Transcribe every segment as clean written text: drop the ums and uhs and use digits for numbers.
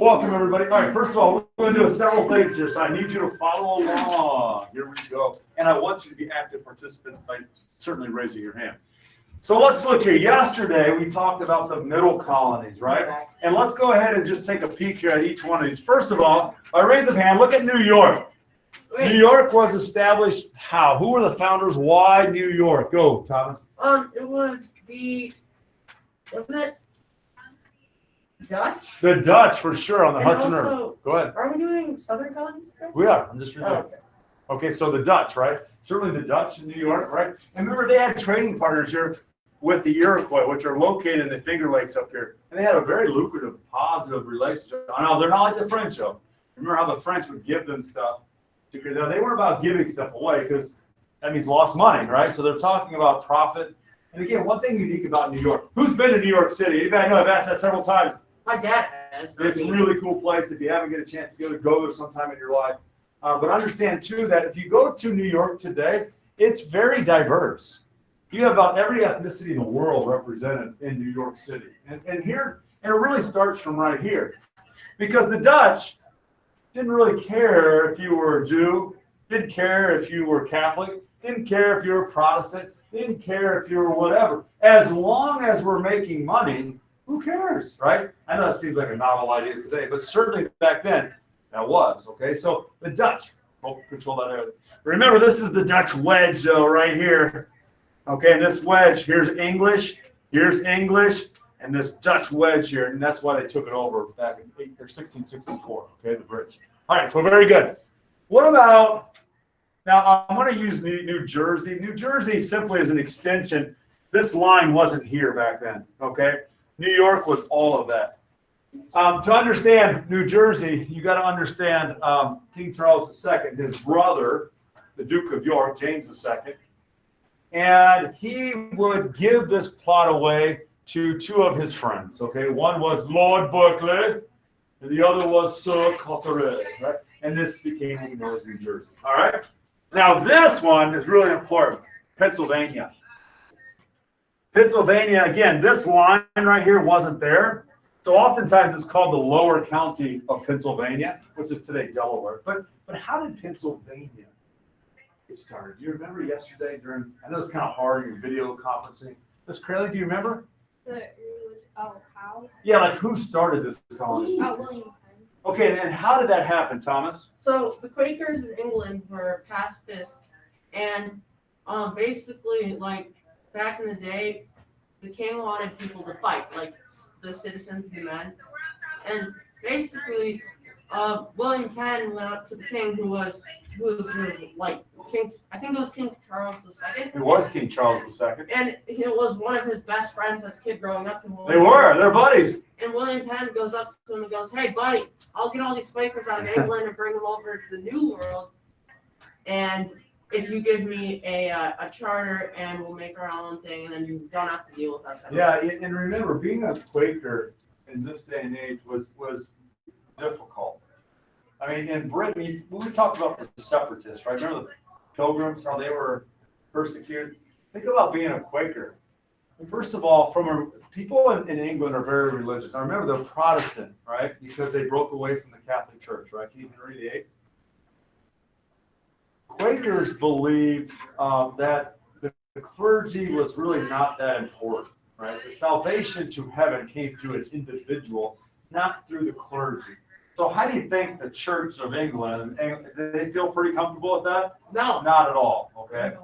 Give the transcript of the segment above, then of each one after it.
Welcome, everybody. All right, first of all, we're going to do several things here, so I need you to follow along. Here we go. And I want you to be active participants by certainly raising your hand. So let's look here. Yesterday, we talked about the middle colonies, right? And let's go ahead and just take a peek here at each one of these. First of all, by raise of hand, look at New York. New York was established how? Who were the founders? Why New York? Go, Thomas. It was wasn't it Dutch? The Dutch, for sure, on the And Hudson also, River. Go ahead. Are we doing Southern colonies today? We are. I'm just reading. Oh, okay. Okay, so the Dutch, right? Certainly the Dutch in New York, right? And remember, they had trading partners here with the Iroquois, which are located in the Finger Lakes up here. And they had a very lucrative, positive relationship. I know, they're not like the French, though. Remember how the French would give them stuff? Because they weren't about giving stuff away, because that means lost money, right? So they're talking about profit. And again, one thing unique about New York. Who's been to New York City? Anybody know? I've asked that several times. My dad has. It's a really cool place. If you haven't get a chance to go there sometime in your life. But understand, too, that if you go to New York today, it's very diverse. You have about every ethnicity in the world represented in New York City. And here, and it really starts from right here. Because the Dutch didn't really care if you were a Jew, didn't care if you were Catholic, didn't care if you were Protestant, didn't care if you were whatever. As long as we're making money, who cares, right? I know that seems like a novel idea today, but certainly back then, that was, okay? So the Dutch, control that area. Remember, this is the Dutch wedge, though, right here. Okay, and this wedge, here's English, and this Dutch wedge here, and that's why they took it over back in 1664, okay, the British. All right, so very good. What about, now I'm going to use New Jersey. New Jersey simply is an extension. This line wasn't here back then, okay? New York was all of that. To understand New Jersey, you got to understand King Charles II, his brother, the Duke of York, James II, and he would give this plot away to two of his friends. Okay, one was Lord Berkeley, and the other was Sir Cotterell, right? And this became what we know as New Jersey. All right. Now this one is really important. Pennsylvania. Pennsylvania, again, this line right here wasn't there. So oftentimes it's called the lower county of Pennsylvania, which is today Delaware. But how did Pennsylvania get started? Do you remember yesterday during, I know it's kind of hard in your video conferencing. Miss Crayley, do you remember? How? Yeah, like who started this colony? William Penn. Okay, and how did that happen, Thomas? So the Quakers in England were pacifists, and basically, like back in the day, the king wanted people to fight, like the citizens and the men. And basically, William Penn went up to the king, who was like King. I think it was King Charles II. It was King Charles II. And he was one of his best friends as a kid growing up. They're buddies. And William Penn goes up to him and goes, "Hey, buddy, I'll get all these Quakers out of England and bring them over to the New World. And if you give me a charter, and we'll make our own thing, and then you don't have to deal with us anymore." Yeah, and remember, being a Quaker in this day and age was difficult. I mean, in Britain, when we talked about the separatists, right? Remember the Pilgrims, how they were persecuted? Think about being a Quaker. First of all, people in England are very religious. Now remember, they're Protestant, right? Because they broke away from the Catholic Church, right? King Henry VIII. Quakers believed that the clergy was really not that important, right? The salvation to heaven came through an individual, not through the clergy. So how do you think the Church of England, do they feel pretty comfortable with that? No. Not at all, okay?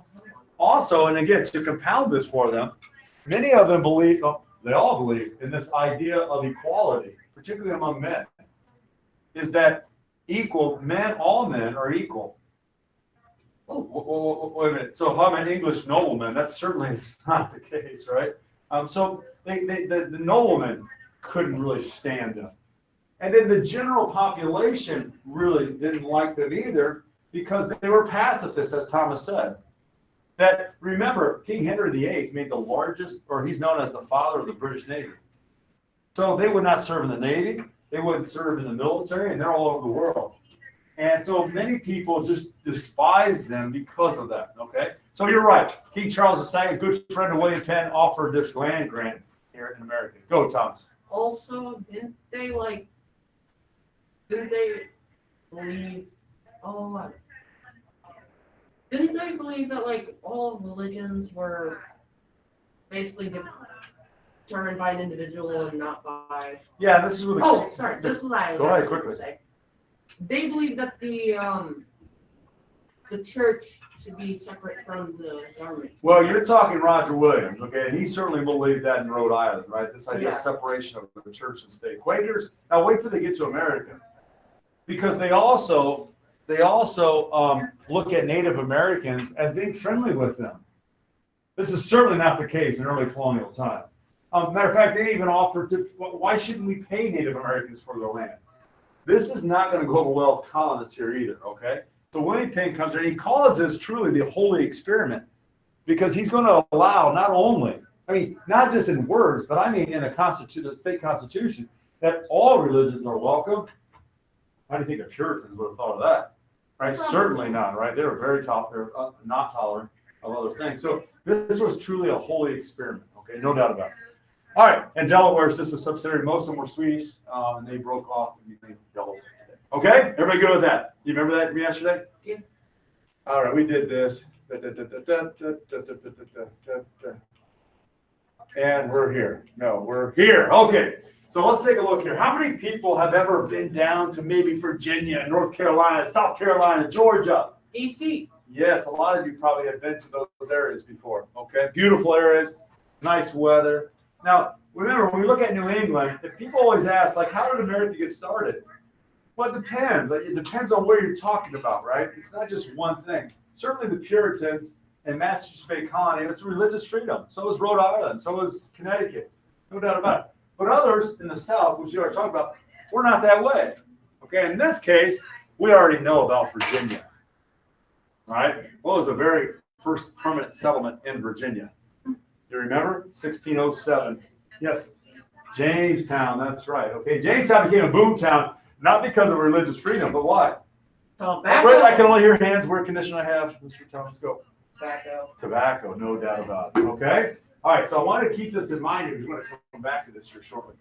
Also, and again, to compound this for them, many of them believe, they all believe in this idea of equality, particularly among men, is that all men are equal. Oh, wait a minute. So if I'm an English nobleman, that certainly is not the case, right? So the noblemen couldn't really stand them. And then the general population really didn't like them either, because they were pacifists, as Thomas said. That, remember, King Henry VIII made the largest, or he's known as the father of the British Navy. So they would not serve in the Navy, they wouldn't serve in the military, and they're all over the world. And so many people just despise them because of that, okay? So you're right. King Charles II, a good friend of William Penn, offered this land grant here in America. Go, Thomas. Also, didn't they, like, Didn't they believe? Oh, didn't they believe that like all religions were basically determined by an individual and not by? Yeah, this is where the Oh, sorry. This is what I was Go ahead, actually quickly. gonna say. They believe that the church should be separate from the government. Well, you're talking Roger Williams, okay, and he certainly believed that in Rhode Island, right? This idea of Yeah. separation of the church and state. Quakers, now wait till they get to America, because they also look at Native Americans as being friendly with them. This is certainly not the case in early colonial time. Matter of fact, they even offered to, why shouldn't we pay Native Americans for their land? This is not going to go over well with colonists here either, okay? So William Penn comes here, and he calls this truly the holy experiment, because he's going to allow not only, I mean, not just in words, but I mean in a state constitution, that all religions are welcome. How do you think the Puritans would have thought of that? Right? Probably. Certainly not, right? They were very they're not tolerant of other things. So this was truly a holy experiment, okay? No doubt about it. All right, and Delaware is just a subsidiary. Most of them were Swedish, and they broke off and became Delaware today. Okay, everybody good with that? You remember that from yesterday? Yeah. All right, we did this. And we're here. No, we're here. Okay, so let's take a look here. How many people have ever been down to maybe Virginia, North Carolina, South Carolina, Georgia? DC. Yes, a lot of you probably have been to those areas before. Okay, beautiful areas, nice weather. Now, remember, when we look at New England, if people always ask, like, how did America get started? Well, it depends. Like, it depends on where you're talking about, right? It's not just one thing. Certainly the Puritans and Massachusetts Bay Colony, it's religious freedom. So is Rhode Island. So is Connecticut. No doubt about it. But others in the South, which you are talking about, we're not that way. Okay, in this case, we already know about Virginia. Right? What was the very first permanent settlement in Virginia? You remember? 1607. Yes. Jamestown, that's right. Okay, Jamestown became a boom town, not because of religious freedom, but why? Tobacco. I can only hear hands. What condition I have, Mr. Thomas? Go. Tobacco. Tobacco, no doubt about it. Okay? All right, so I want to keep this in mind here. We're going to come back to this here shortly.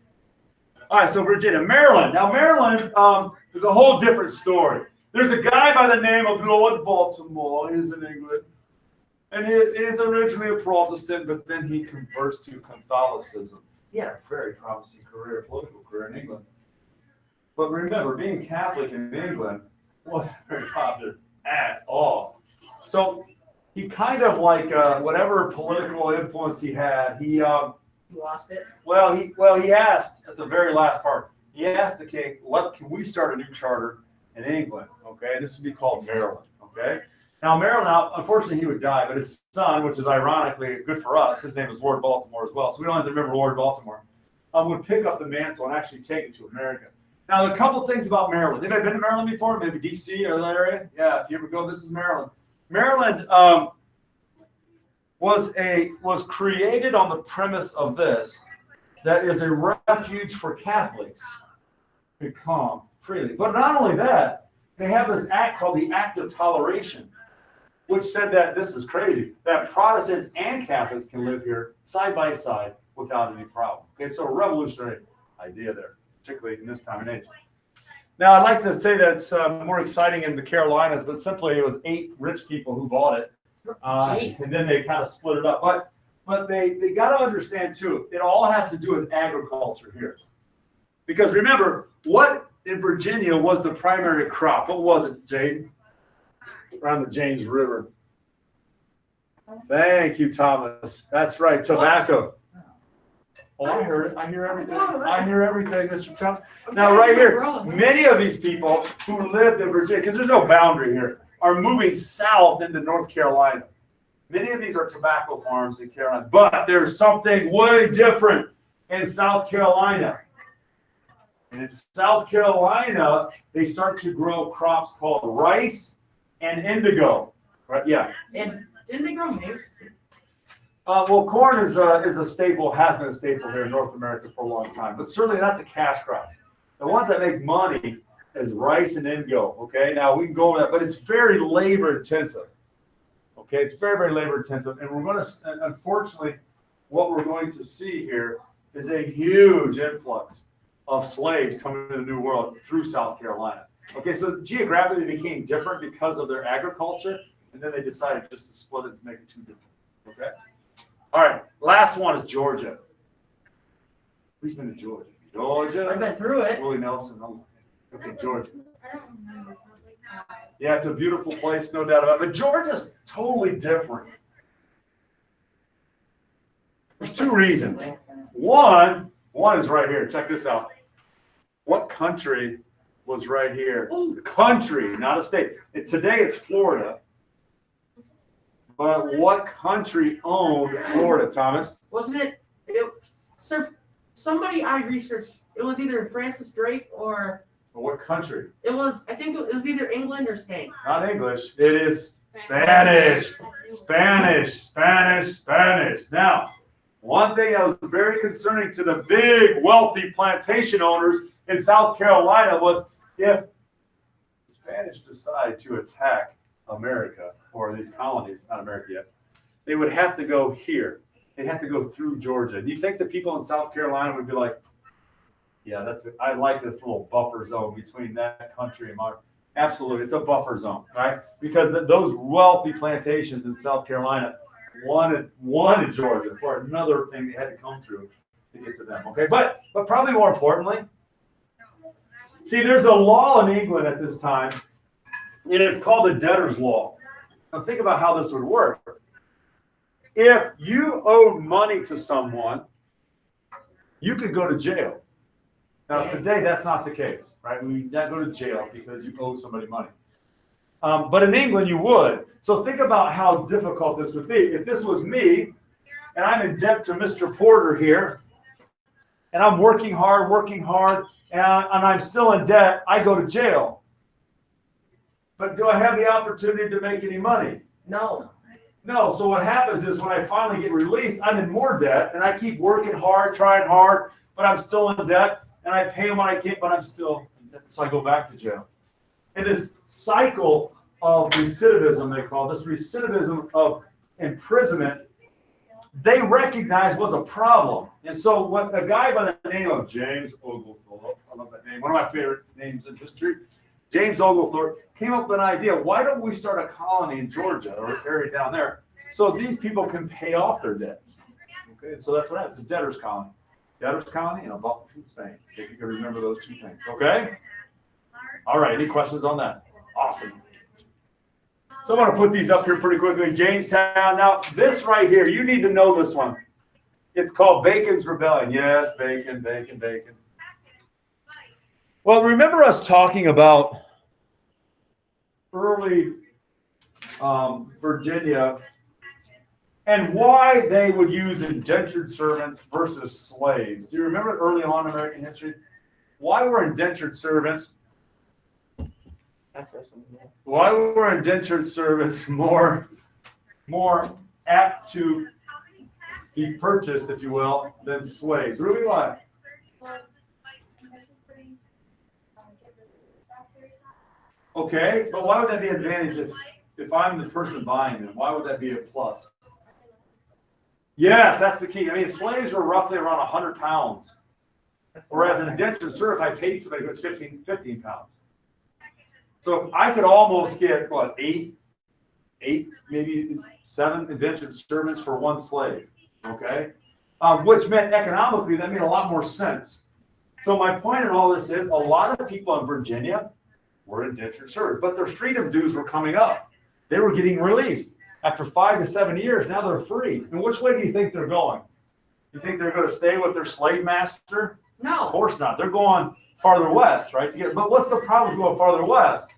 All right, so Virginia. Maryland. Now, Maryland is a whole different story. There's a guy by the name of Lord Baltimore. He's in England. And he is originally a Protestant, but then he converts to Catholicism. He had a very promising career, political career in England. But remember, being Catholic in England wasn't very popular at all. So he kind of like whatever political influence he had, he You lost it. well he asked at the very last part. He asked the king, can we start a new charter in England? Okay, this would be called Maryland. Okay. Now, Maryland, unfortunately, he would die, but his son, which is ironically good for us, his name is Lord Baltimore as well, so we don't have to remember Lord Baltimore, would pick up the mantle and actually take it to America. Now, a couple things about Maryland. Anybody been to Maryland before? Maybe D.C. or that area? Yeah, if you ever go, this is Maryland. Maryland was created on the premise of this, that is a refuge for Catholics to come freely. But not only that, they have this act called the Act of Toleration, which said that, this is crazy, that Protestants and Catholics can live here side by side without any problem. Okay, so a revolutionary idea there, particularly in this time and age. Now, I'd like to say that it's more exciting in the Carolinas, but simply it was 8 rich people who bought it, and then they kind of split it up. But they got to understand, too, it all has to do with agriculture here. Because remember, what in Virginia was the primary crop? What was it, Jade? Around the James River. Thank you, Thomas. That's right, tobacco. Oh, I heard it. I hear everything. I hear everything, Mr. Thomas. Now, right here, many of these people who lived in Virginia, because there's no boundary here, are moving south into North Carolina. Many of these are tobacco farms in Carolina, but there's something way different in South Carolina. And in South Carolina, they start to grow crops called rice and indigo. Right? Yeah. And didn't they grow maize? Well, corn is a staple, has been a staple here in North America for a long time, but certainly not the cash crops. The ones that make money is rice and indigo. Okay, now we can go over that, but it's very labor intensive. Okay, it's very, very labor intensive, and we're going to, unfortunately, what we're going to see here is a huge influx of slaves coming to the New World through South Carolina. Okay, so geographically they became different because of their agriculture, and then they decided just to split it to make it two different. Okay? All right, last one is Georgia. Who's been to Georgia? Georgia? I've been through it. Willie Nelson. Okay, Georgia. I don't remember. Yeah, it's a beautiful place, no doubt about it. But Georgia's totally different. There's two reasons. One is right here. Check this out. What country was right here? The country, not a state. Today it's Florida. But what country owned Florida, Thomas? Wasn't it? Sir, somebody I researched. It was either Francis Drake or What country? it was. I think it was either England or Spain. Not English. It is Spanish. Spanish. Now, one thing that was very concerning to the big, wealthy plantation owners in South Carolina was if the Spanish decide to attack America, or these colonies, not America yet, they would have to go here. They'd have to go through Georgia. Do you think the people in South Carolina would be like, yeah, that's it. I like this little buffer zone between that country and mine? Absolutely, it's a buffer zone, right? Because those wealthy plantations in South Carolina wanted Georgia for another thing they had to come through to get to them. Okay, but probably more importantly, see, there's a law in England at this time, and it's called the debtor's law. Now think about how this would work. If you owed money to someone, you could go to jail. Now today that's not the case, right? We not go to jail because you owe somebody money. But in England you would. So think about how difficult this would be. If this was me, and I'm in debt to Mr. Porter here, and I'm working hard, and I'm still in debt, I go to jail. But do I have the opportunity to make any money? No. No. So what happens is when I finally get released, I'm in more debt, and I keep working hard, trying hard, but I'm still in debt, and I pay them when I can't, but I'm still in debt. So I go back to jail. And this cycle of recidivism, they call this recidivism of imprisonment, they recognize was a problem. And so what a guy by the name of James Oglethorpe, I love that name, one of my favorite names in history, James Oglethorpe came up with an idea. Why don't we start a colony in Georgia or area down there so these people can pay off their debts? Okay, so that's what happens. It's a debtor's colony. Debtor's colony and a buffer from Spain. If you can remember those two things. Okay? All right, any questions on that? Awesome. So I'm going to put these up here pretty quickly. Jamestown. Now, this right here, you need to know this one. It's called Bacon's Rebellion. Yes, Bacon. Well, remember us talking about early Virginia and why they would use indentured servants versus slaves. Do you remember early on in American history? Why were indentured servants more apt to be purchased, if you will, than slaves? Ruby, why? Okay, but why would that be an advantage if I'm the person buying them? Why would that be a plus? Yes, that's the key. I mean, slaves were roughly around 100 pounds, whereas an indentured servant, if I paid somebody, it was 15 pounds. So I could almost get, what, eight, maybe 7 indentured servants for one slave, okay? Which meant economically, that made a lot more sense. So my point in all this is a lot of people in Virginia were indentured servants, but their freedom dues were coming up. They were getting released. After 5 to 7 years, now they're free. And which way do you think they're going? You think they're going to stay with their slave master? No. Of course not. They're going farther west, right? But what's the problem with going farther west?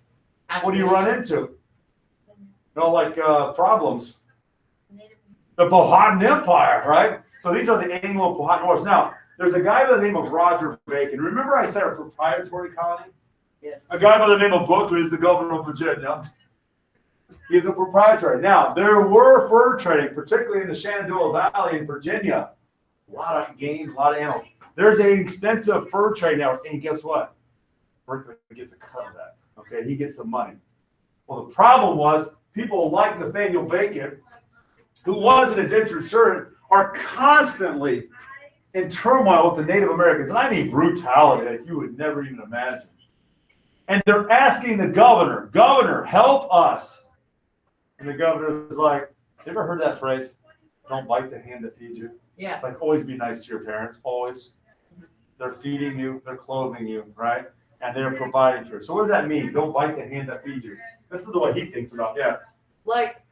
What do you run into? Problems. The Powhatan Empire, right? So these are the Anglo-Powhatan Wars. Now, there's a guy by the name of Roger Bacon. Remember I said a proprietary colony? Yes. A guy by the name of Booker is the governor of Virginia. He's a proprietary. Now, there were fur trading, particularly in the Shenandoah Valley in Virginia. A lot of game, a lot of animals. There's an extensive fur trade now. And guess what? Berkeley gets a cut of that. Okay, he gets some money. Well, the problem was people like Nathaniel Bacon, who was an indentured servant, are constantly in turmoil with the Native Americans, and I mean brutality like you would never even imagine. And they're asking the governor, help us. And the governor is like, you ever heard that phrase? Don't bite the hand that feeds you. Yeah. Like, always be nice to your parents, always. They're feeding you, they're clothing you, right? And they're providing for you. So what does that mean? Don't bite the hand that feeds you. This is the way he thinks about it. Yeah. Like,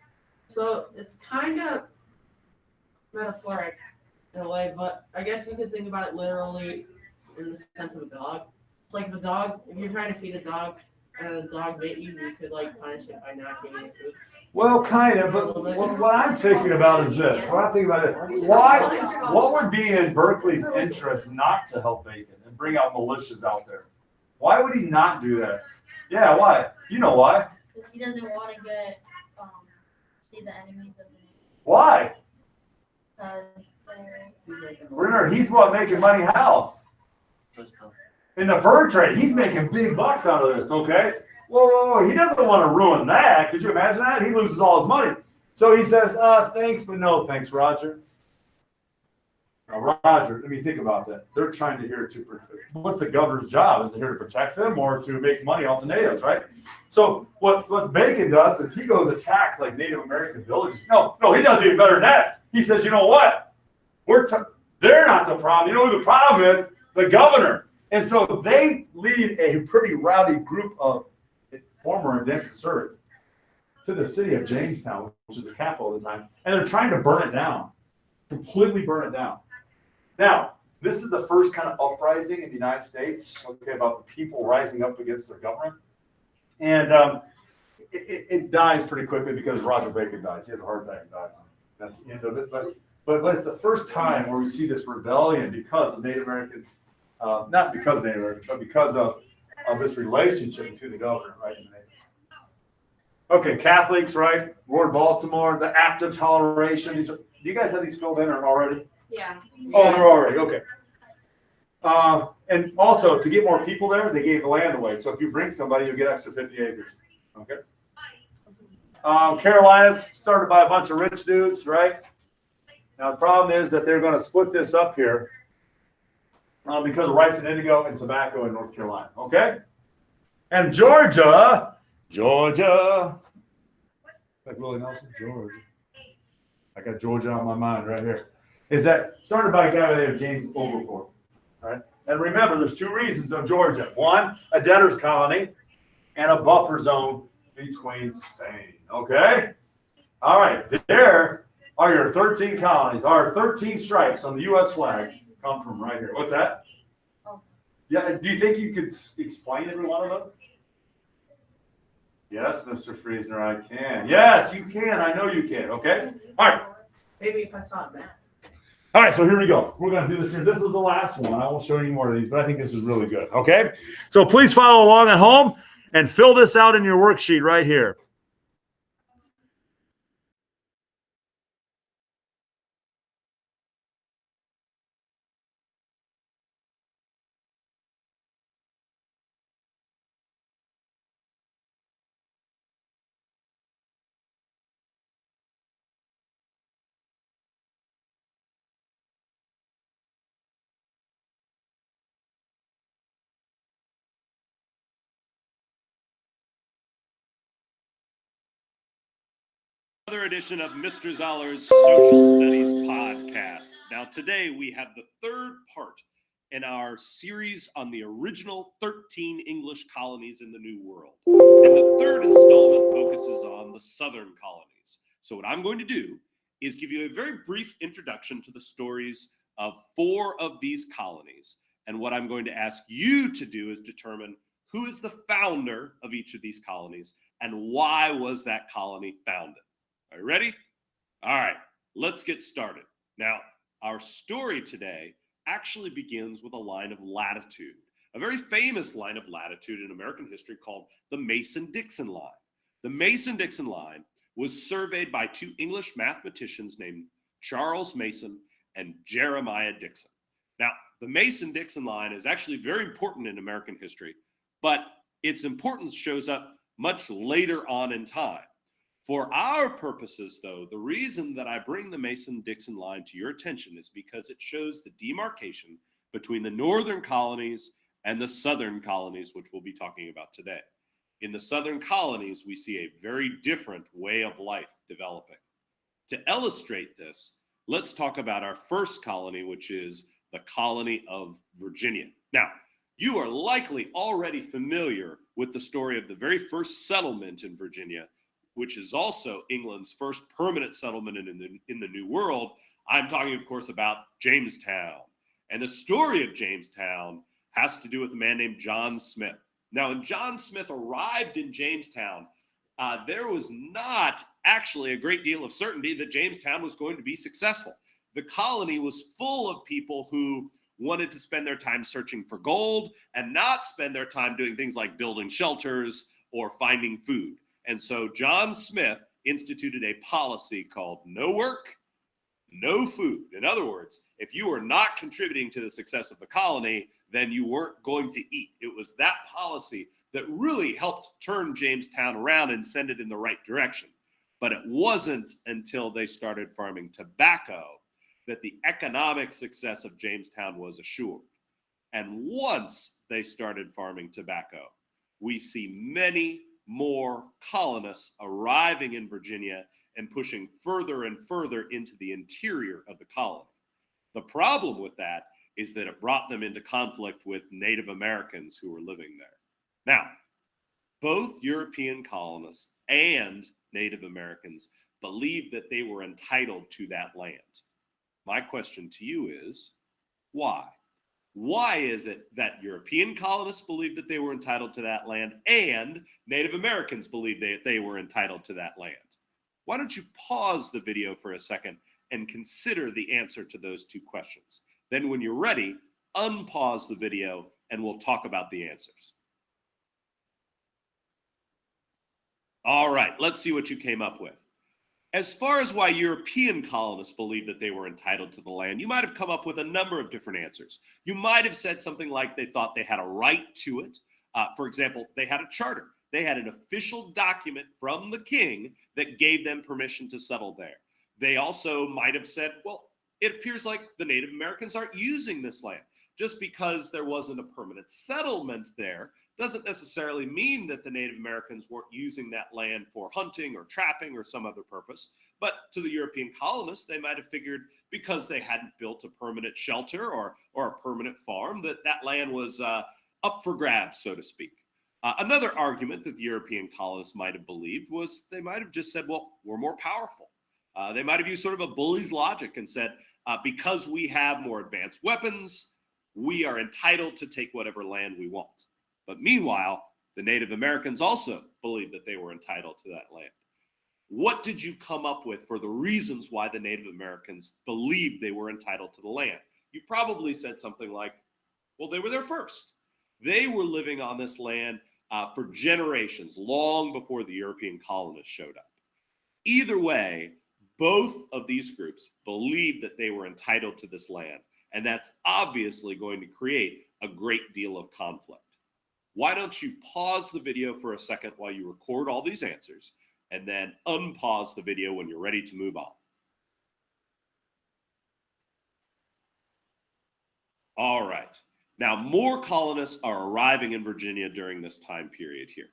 so it's kind of metaphoric in a way, but I guess you could think about it literally in the sense of a dog. It's like the dog, if you're trying to feed a dog and a dog bit you, you could like punish it by not giving it food. Well, kind of, but what I'm thinking about is this. What I'm thinking about is what would be in Berkeley's interest not to help Bacon and bring out militias out there? Why would he not do that? Yeah, why? You know why? Because he doesn't want to get see the enemies of the Why? because Remember, he's what making money how? In the fur trade, he's making big bucks out of this, okay? Whoa, he doesn't want to ruin that. Could you imagine that? He loses all his money. So he says, thanks, but no thanks, Roger. Now, Roger, let me think about that. They're trying to hear to, what's the governor's job? Is it here to protect them or to make money off the natives, right? So what Bacon does is he goes attacks like Native American villages. No, he does even better than that. He says, you know what? They're not the problem. You know who the problem is? The governor. And so they lead a pretty rowdy group of former indentured servants to the city of Jamestown, which is the capital at the time, and they're trying to burn it down, completely burn it down. Now, this is the first kind of uprising in the United States, okay, about the people rising up against their government. And it dies pretty quickly because Roger Bacon dies. He has a heart attack and dies. That's the end of it. But it's the first time where we see this rebellion because of Native Americans, not because of Native Americans, but because of this relationship between the governor, right, and the natives. Okay, Catholics, right? Lord Baltimore, the Act of Toleration. Do you guys have these filled in or already? yeah. Oh, they're already, okay. And also, to get more people there, they gave the land away. So if you bring somebody, you get extra 50 acres. Okay. Carolinas started by a bunch of rich dudes, right? Now the problem is that they're going to split this up here because of rice and indigo and tobacco in North Carolina. Okay. And Georgia, like Willie Nelson, Georgia. I got Georgia on my mind right here. Is that started by a guy named James Overport, right? And remember, there's two reasons of Georgia. One, a debtor's colony, and a buffer zone between Spain. Okay? All right, there are your 13 colonies. Our 13 stripes on the U.S. flag come from right here. What's that? Yeah, do you think you could explain every one of them? Yes, Mr. Friesner, I can. Yes, you can. I know you can. Okay? All right. Maybe if I saw it back. All right, so here we go. We're going to do this here. This is the last one. I won't show you any more of these, but I think this is really good. Okay? So please follow along at home and fill this out in your worksheet right here. Another edition of Mr. Zoller's Social Studies Podcast. Now, today we have the third part in our series on the original 13 English colonies in the New World. And the third installment focuses on the Southern colonies. So what I'm going to do is give you a very brief introduction to the stories of 4 of these colonies. And what I'm going to ask you to do is determine who is the founder of each of these colonies and why was that colony founded. Are you ready? All right, let's get started. Now, our story today actually begins with a line of latitude, a very famous line of latitude in American history called the Mason-Dixon line. The Mason-Dixon line was surveyed by 2 English mathematicians named Charles Mason and Jeremiah Dixon. Now, the Mason-Dixon line is actually very important in American history, but its importance shows up much later on in time. For our purposes, though, the reason that I bring the Mason-Dixon line to your attention is because it shows the demarcation between the northern colonies and the southern colonies, which we'll be talking about today. In the southern colonies, we see a very different way of life developing. To illustrate this, let's talk about our first colony, which is the colony of Virginia. Now, you are likely already familiar with the story of the very first settlement in Virginia, which is also England's first permanent settlement in the New World. I'm talking, of course, about Jamestown. And the story of Jamestown has to do with a man named John Smith. Now, when John Smith arrived in Jamestown, there was not actually a great deal of certainty that Jamestown was going to be successful. The colony was full of people who wanted to spend their time searching for gold and not spend their time doing things like building shelters or finding food. And so John Smith instituted a policy called no work, no food. In other words, if you were not contributing to the success of the colony, then you weren't going to eat. It was that policy that really helped turn Jamestown around and send it in the right direction. But it wasn't until they started farming tobacco that the economic success of Jamestown was assured. And once they started farming tobacco, we see many more colonists arriving in Virginia and pushing further and further into the interior of the colony. The problem with that is that it brought them into conflict with Native Americans who were living there. Now, both European colonists and Native Americans believed that they were entitled to that land. My question to you is, why? Why is it that European colonists believed that they were entitled to that land and Native Americans believed that they were entitled to that land? Why don't you pause the video for a second and consider the answer to those two questions? Then when you're ready, unpause the video and we'll talk about the answers. All right, let's see what you came up with. As far as why European colonists believed that they were entitled to the land, you might have come up with a number of different answers. You might have said something like they thought they had a right to it. For example, they had a charter. They had an official document from the king that gave them permission to settle there. They also might have said, well, it appears like the Native Americans aren't using this land. Just because there wasn't a permanent settlement there doesn't necessarily mean that the Native Americans weren't using that land for hunting or trapping or some other purpose. But to the European colonists, they might have figured because they hadn't built a permanent shelter or a permanent farm, that that land was up for grabs, so to speak. Another argument that the European colonists might have believed was they might have just said, well, we're more powerful. They might have used sort of a bully's logic and said, because we have more advanced weapons, we are entitled to take whatever land we want. But meanwhile, the Native Americans also believed that they were entitled to that land. What did you come up with for the reasons why the Native Americans believed they were entitled to the land? You probably said something like, well, they were there first. They were living on this land for generations, long before the European colonists showed up. Either way, both of these groups believed that they were entitled to this land, and that's obviously going to create a great deal of conflict. Why don't you pause the video for a second while you record all these answers, and then unpause the video when you're ready to move on. All right. Now, more colonists are arriving in Virginia during this time period here.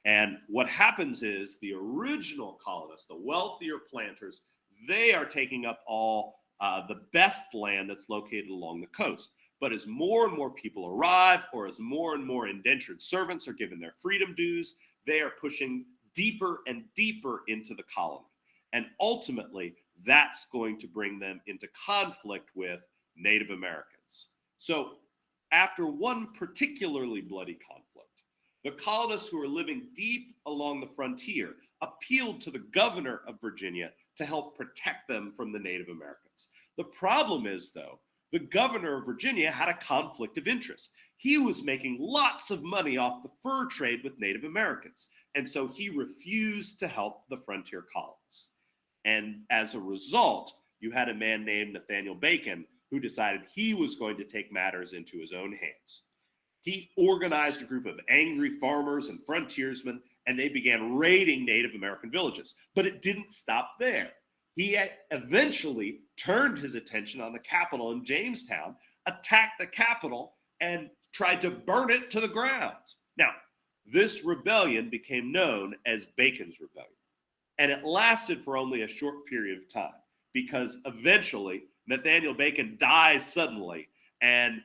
And what happens is the original colonists, the wealthier planters, they are taking up all the best land that's located along the coast. But as more and more people arrive, or as more and more indentured servants are given their freedom dues, they are pushing deeper and deeper into the colony. And ultimately, that's going to bring them into conflict with Native Americans. So after one particularly bloody conflict, the colonists who were living deep along the frontier appealed to the governor of Virginia to help protect them from the Native Americans. The problem is, though, the governor of Virginia had a conflict of interest. He was making lots of money off the fur trade with Native Americans, and so he refused to help the frontier colonists. And as a result, you had a man named Nathaniel Bacon who decided he was going to take matters into his own hands. he organized a group of angry farmers and frontiersmen, and they began raiding Native American villages. But it didn't stop there. He eventually turned his attention on the capital in Jamestown, attacked the capital, and tried to burn it to the ground. Now, this rebellion became known as Bacon's Rebellion, and it lasted for only a short period of time because eventually Nathaniel Bacon dies suddenly, and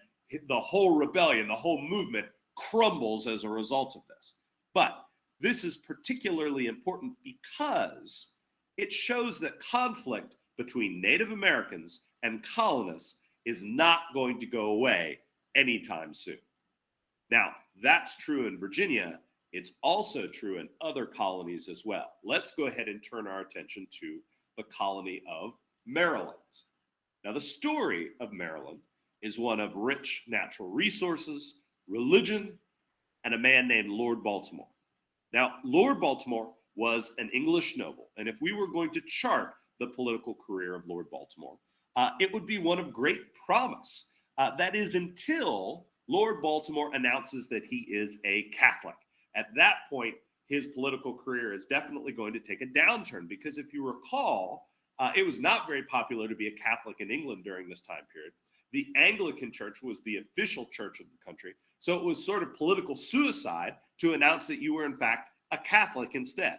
the whole rebellion, the whole movement crumbles as a result of this. But this is particularly important because it shows that conflict between Native Americans and colonists is not going to go away anytime soon. Now, that's true in Virginia. It's also true in other colonies as well. Let's go ahead and turn our attention to the colony of Maryland. Now, the story of Maryland is one of rich natural resources, religion, and a man named Lord Baltimore. Now, Lord Baltimore was an English noble, and if we were going to chart the political career of Lord Baltimore, it would be one of great promise. That is until Lord Baltimore announces that he is a Catholic. At that point, his political career is definitely going to take a downturn because if you recall, it was not very popular to be a Catholic in England during this time period. The Anglican Church was the official church of the country, so it was sort of political suicide to announce that you were in fact a Catholic instead.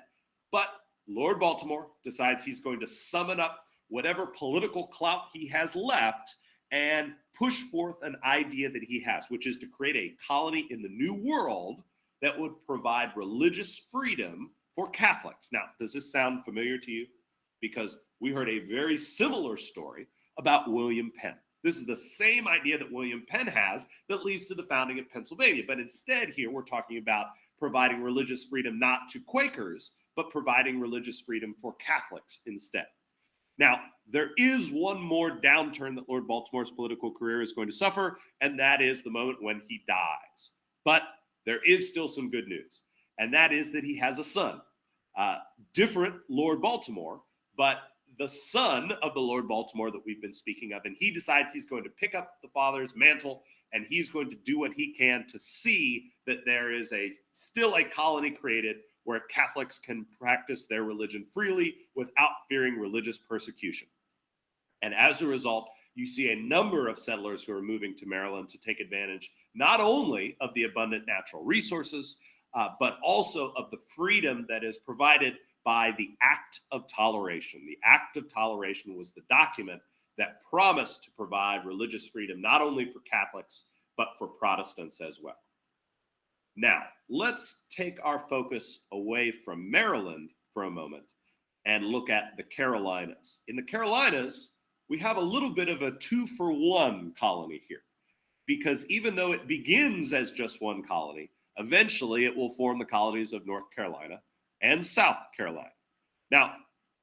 But Lord Baltimore decides he's going to summon up whatever political clout he has left and push forth an idea that he has, which is to create a colony in the New World that would provide religious freedom for Catholics. Now, does this sound familiar to you? Because we heard a very similar story about William Penn. This is the same idea that William Penn has that leads to the founding of Pennsylvania. But instead here, we're talking about providing religious freedom not to Quakers, but providing religious freedom for Catholics instead. Now, there is one more downturn that Lord Baltimore's political career is going to suffer, and that is the moment when he dies. But there is still some good news, and that is that he has a son. Different Lord Baltimore, but the son of the Lord Baltimore that we've been speaking of, and he decides he's going to pick up the father's mantle, and he's going to do what he can to see that there is still a colony created where Catholics can practice their religion freely without fearing religious persecution. And as a result, you see a number of settlers who are moving to Maryland to take advantage not only of the abundant natural resources, but also of the freedom that is provided by the Act of Toleration. The Act of Toleration was the document that promised to provide religious freedom not only for Catholics, but for Protestants as well. Now, let's take our focus away from Maryland for a moment and look at the Carolinas. In the Carolinas, we have a little bit of a 2-for-1 colony here, because even though it begins as just one colony, eventually it will form the colonies of North Carolina and South Carolina. Now,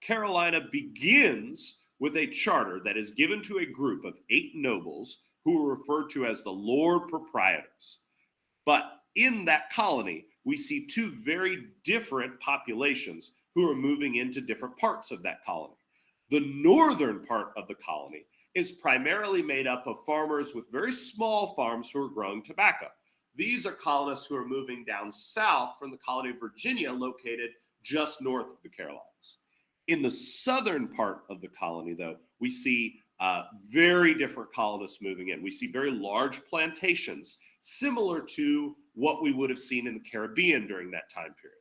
Carolina begins with a charter that is given to a group of 8 nobles who are referred to as the Lord Proprietors. But in that colony, we see 2 very different populations who are moving into different parts of that colony. The northern part of the colony is primarily made up of farmers with very small farms who are growing tobacco. These are colonists who are moving down south from the colony of Virginia, located just north of the Carolinas. In the southern part of the colony, though, we see very different colonists moving in. We see very large plantations, similar to what we would have seen in the Caribbean during that time period.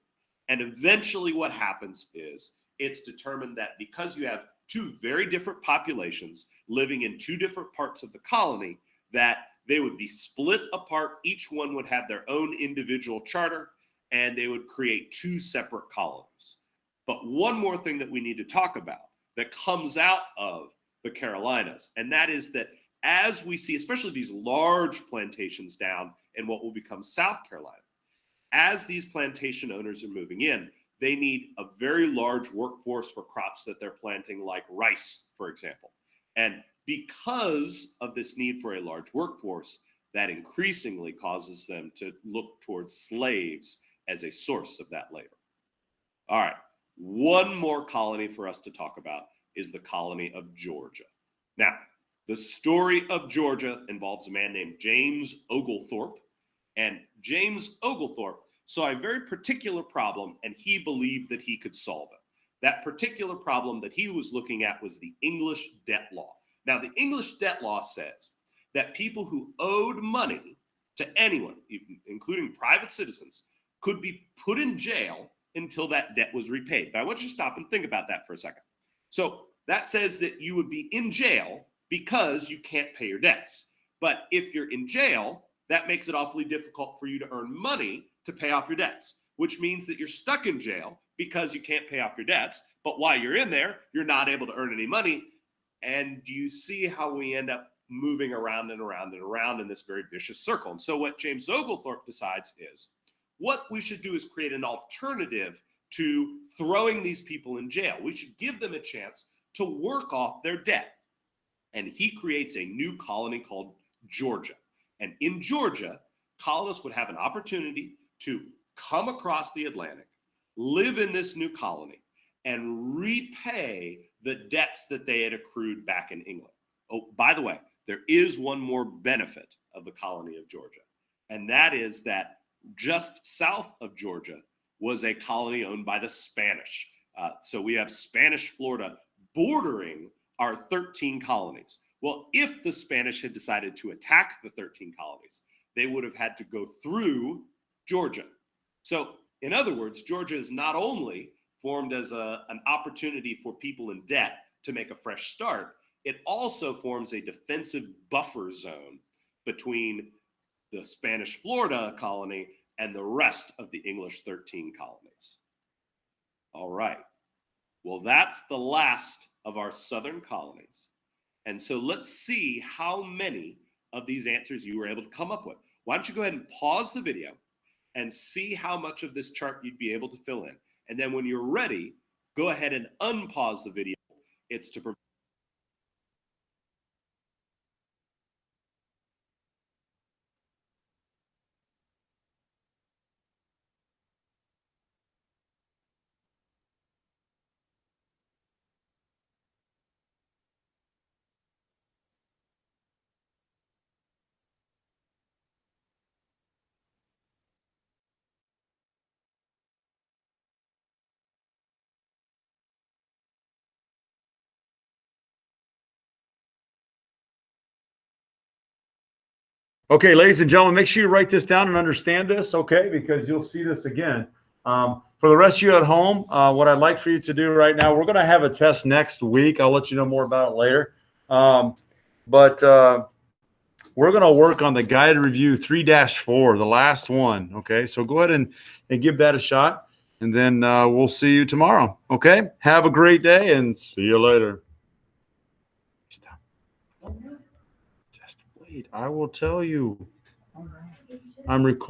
And eventually what happens is it's determined that because you have 2 very different populations living in 2 different parts of the colony, that they would be split apart. Each one would have their own individual charter, and they would create 2 separate colonies. But one more thing that we need to talk about that comes out of the Carolinas, and that is that as we see, especially these large plantations down in what will become South Carolina, as these plantation owners are moving in, they need a very large workforce for crops that they're planting, like rice, for example. And because of this need for a large workforce, that increasingly causes them to look towards slaves as a source of that labor. All right, one more colony for us to talk about is the colony of Georgia. Now, the story of Georgia involves a man named James Oglethorpe, And James Oglethorpe saw a very particular problem, and he believed that he could solve it. That particular problem that he was looking at was the English debt law. Now, the English debt law says that people who owed money to anyone, including private citizens, could be put in jail until that debt was repaid. But I want you to stop and think about that for a second. So that says that you would be in jail because you can't pay your debts. But if you're in jail, that makes it awfully difficult for you to earn money to pay off your debts, which means that you're stuck in jail because you can't pay off your debts. But while you're in there, you're not able to earn any money. And do you see how we end up moving around and around and around in this very vicious circle? And so what James Oglethorpe decides is what we should do is create an alternative to throwing these people in jail. We should give them a chance to work off their debt. And he creates a new colony called Georgia. And in Georgia, colonists would have an opportunity to come across the Atlantic, live in this new colony, and repay the debts that they had accrued back in England. Oh, by the way, there is one more benefit of the colony of Georgia, and that is that just south of Georgia was a colony owned by the Spanish. So we have Spanish Florida bordering our 13 colonies. Well, if the Spanish had decided to attack the 13 colonies, they would have had to go through Georgia. So in other words, Georgia is not only formed as an opportunity for people in debt to make a fresh start, it also forms a defensive buffer zone between the Spanish Florida colony and the rest of the English 13 colonies. All right. Well, that's the last of our southern colonies. And so let's see how many of these answers you were able to come up with. Why don't you go ahead and pause the video and see how much of this chart you'd be able to fill in. And then when you're ready, go ahead and unpause the video. It's to provide. Okay, ladies and gentlemen, make sure you write this down and understand this, okay, because you'll see this again. For the rest of you at home, what I'd like for you to do right now, we're going to have a test next week. I'll let you know more about it later. But we're going to work on the guided review 3-4, the last one, okay? So go ahead and give that a shot, and then we'll see you tomorrow, okay? Have a great day, and see you later. Stop. Just wait. I will tell you. I'm recording.